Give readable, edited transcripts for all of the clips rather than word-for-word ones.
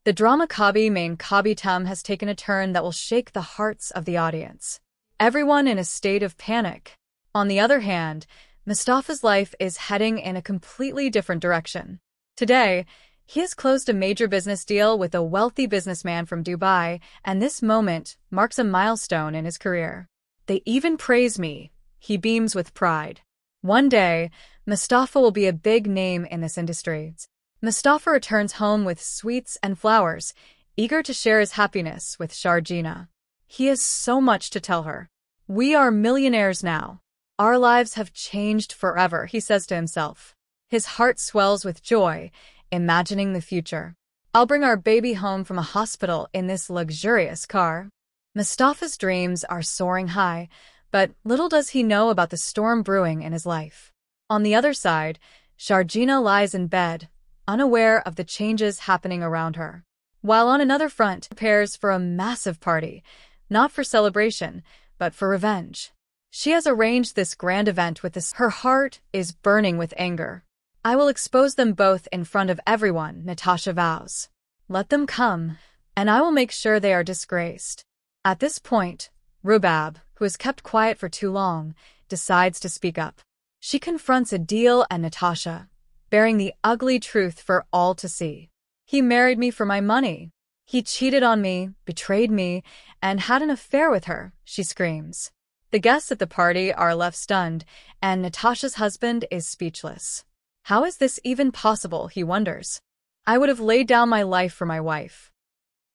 The drama Kabhi Tum has taken a turn that will shake the hearts of the audience. Everyone in a state of panic. On the other hand, Mustafa's life is heading in a completely different direction. Today, he has closed a major business deal with a wealthy businessman from Dubai, and this moment marks a milestone in his career. They even praise me. He beams with pride. One day, Mustafa will be a big name in this industry. Mustafa returns home with sweets and flowers, eager to share his happiness with Sharjena. He has so much to tell her. "We are millionaires now. Our lives have changed forever," he says to himself. His heart swells with joy, imagining the future. "I'll bring our baby home from a hospital in this luxurious car." Mustafa's dreams are soaring high, but little does he know about the storm brewing in his life. On the other side, Sharjena lies in bed, unaware of the changes happening around her. While on another front, prepares for a massive party, not for celebration, but for revenge. She has arranged this grand event with this. Her heart is burning with anger. "I will expose them both in front of everyone," Natasha vows. "Let them come, and I will make sure they are disgraced." At this point, Rubab, who has kept quiet for too long, decides to speak up. She confronts Adil and Natasha, bearing the ugly truth for all to see. "He married me for my money. He cheated on me, betrayed me, and had an affair with her," she screams. The guests at the party are left stunned, and Natasha's husband is speechless. How is this even possible, he wonders. "I would have laid down my life for my wife."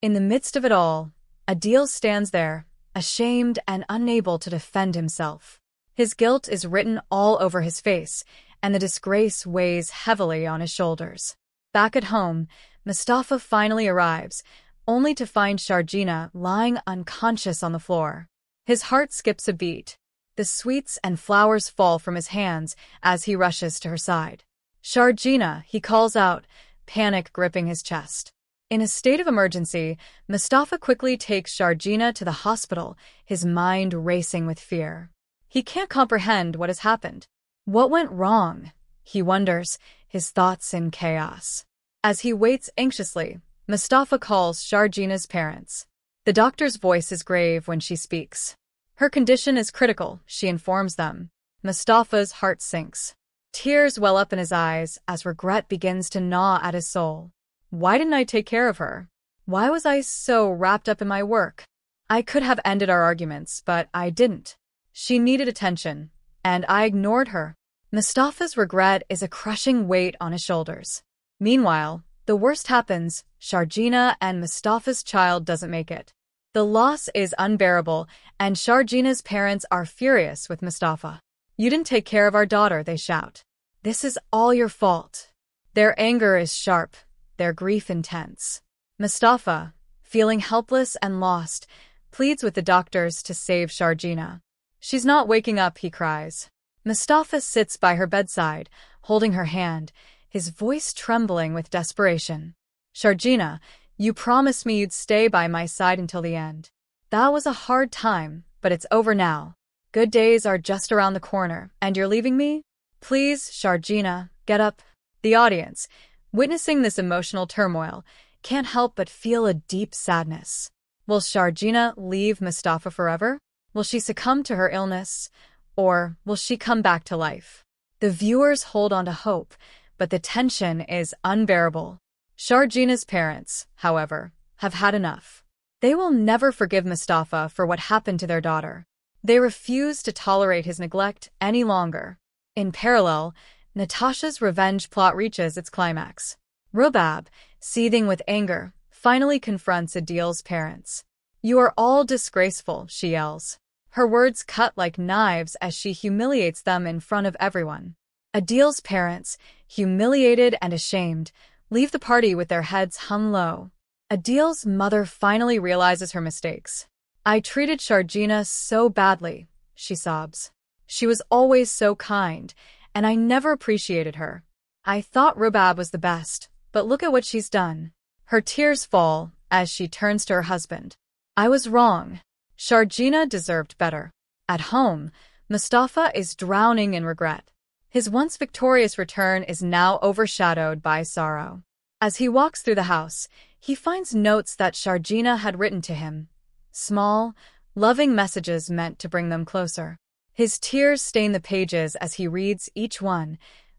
In the midst of it all, Adil stands there, ashamed and unable to defend himself. His guilt is written all over his face, and the disgrace weighs heavily on his shoulders. Back at home, Mustafa finally arrives, only to find Sharjena lying unconscious on the floor. His heart skips a beat. The sweets and flowers fall from his hands as he rushes to her side. "Sharjena," he calls out, panic gripping his chest. In a state of emergency, Mustafa quickly takes Sharjena to the hospital, his mind racing with fear. He can't comprehend what has happened. What went wrong? He wonders, his thoughts in chaos. As he waits anxiously, Mustafa calls Sharjena's parents. The doctor's voice is grave when she speaks. Her condition is critical, she informs them. Mustafa's heart sinks. Tears well up in his eyes as regret begins to gnaw at his soul. Why didn't I take care of her? Why was I so wrapped up in my work? I could have ended our arguments, but I didn't. She needed attention, and I ignored her. Mustafa's regret is a crushing weight on his shoulders. Meanwhile, the worst happens. Sharjena and Mustafa's child doesn't make it. The loss is unbearable, and Sharjena's parents are furious with Mustafa. "You didn't take care of our daughter," they shout. "This is all your fault." Their anger is sharp, their grief intense. Mustafa, feeling helpless and lost, pleads with the doctors to save Sharjena. "She's not waking up," he cries. Mustafa sits by her bedside, holding her hand, his voice trembling with desperation. "Sharjena, you promised me you'd stay by my side until the end. That was a hard time, but it's over now. Good days are just around the corner, and you're leaving me? Please, Sharjena, get up." The audience, witnessing this emotional turmoil, can't help but feel a deep sadness. Will Sharjena leave Mustafa forever? Will she succumb to her illness? Or will she come back to life? The viewers hold on to hope, but the tension is unbearable. Sharjena's parents, however, have had enough. They will never forgive Mustafa for what happened to their daughter. They refuse to tolerate his neglect any longer. In parallel, Natasha's revenge plot reaches its climax. Rubab, seething with anger, finally confronts Adil's parents. "You are all disgraceful," she yells. Her words cut like knives as she humiliates them in front of everyone. Adil's parents, humiliated and ashamed, leave the party with their heads hung low. Adil's mother finally realizes her mistakes. "I treated Sharjena so badly," she sobs. "She was always so kind, and I never appreciated her. I thought Rubab was the best, but look at what she's done." Her tears fall as she turns to her husband. "I was wrong. Sharjena deserved better." At home, Mustafa is drowning in regret. His once victorious return is now overshadowed by sorrow. As he walks through the house, He finds notes that Sharjena had written to him. Small, loving messages meant to bring them closer. His tears stain the pages as he reads each one,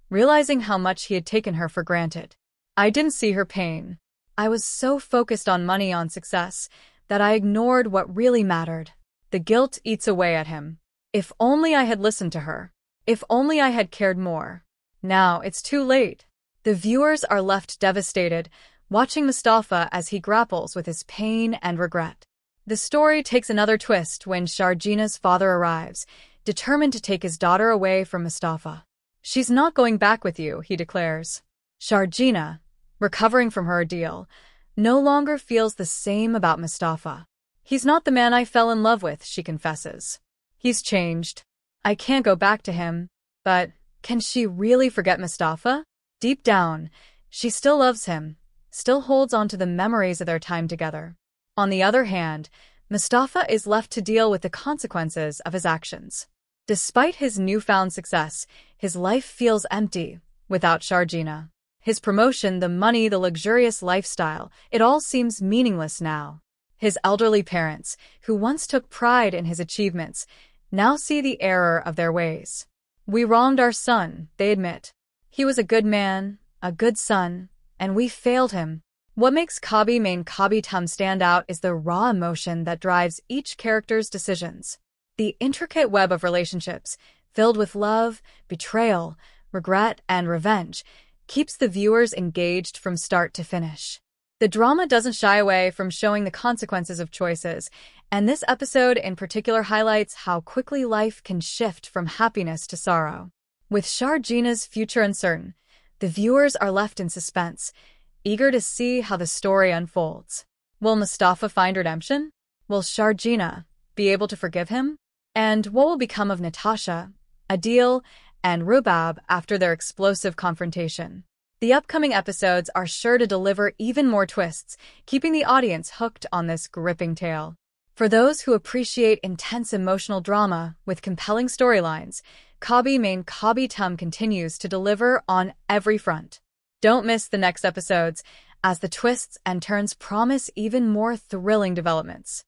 realizing how much he had taken her for granted. I didn't see her pain. I was so focused on money, on success, that I ignored what really mattered. The guilt eats away at him. If only I had listened to her. If only I had cared more. Now it's too late. The viewers are left devastated, watching Mustafa as he grapples with his pain and regret. The story takes another twist when Sharjena's father arrives, determined to take his daughter away from Mustafa. She's not going back with you, he declares. Sharjena, recovering from her ordeal, no longer feels the same about Mustafa. He's not the man I fell in love with, she confesses. He's changed. I can't go back to him. But can she really forget Mustafa? Deep down, she still loves him, still holds on to the memories of their time together. On the other hand, Mustafa is left to deal with the consequences of his actions. Despite his newfound success, his life feels empty without Sharjena. His promotion, the money, the luxurious lifestyle, it all seems meaningless now. His elderly parents, who once took pride in his achievements, now see the error of their ways. We wronged our son, they admit. He was a good man, a good son, and we failed him. What makes Kabhi Tum stand out is the raw emotion that drives each character's decisions. The intricate web of relationships, filled with love, betrayal, regret, and revenge, keeps the viewers engaged from start to finish. The drama doesn't shy away from showing the consequences of choices, and this episode in particular highlights how quickly life can shift from happiness to sorrow. With Sharjena's future uncertain, the viewers are left in suspense, eager to see how the story unfolds. Will Mustafa find redemption? Will Sharjena be able to forgive him? And what will become of Natasha, Adil, and Rubab after their explosive confrontation? The upcoming episodes are sure to deliver even more twists, keeping the audience hooked on this gripping tale. For those who appreciate intense emotional drama with compelling storylines, Kabhi Tum continues to deliver on every front. Don't miss the next episodes, as the twists and turns promise even more thrilling developments.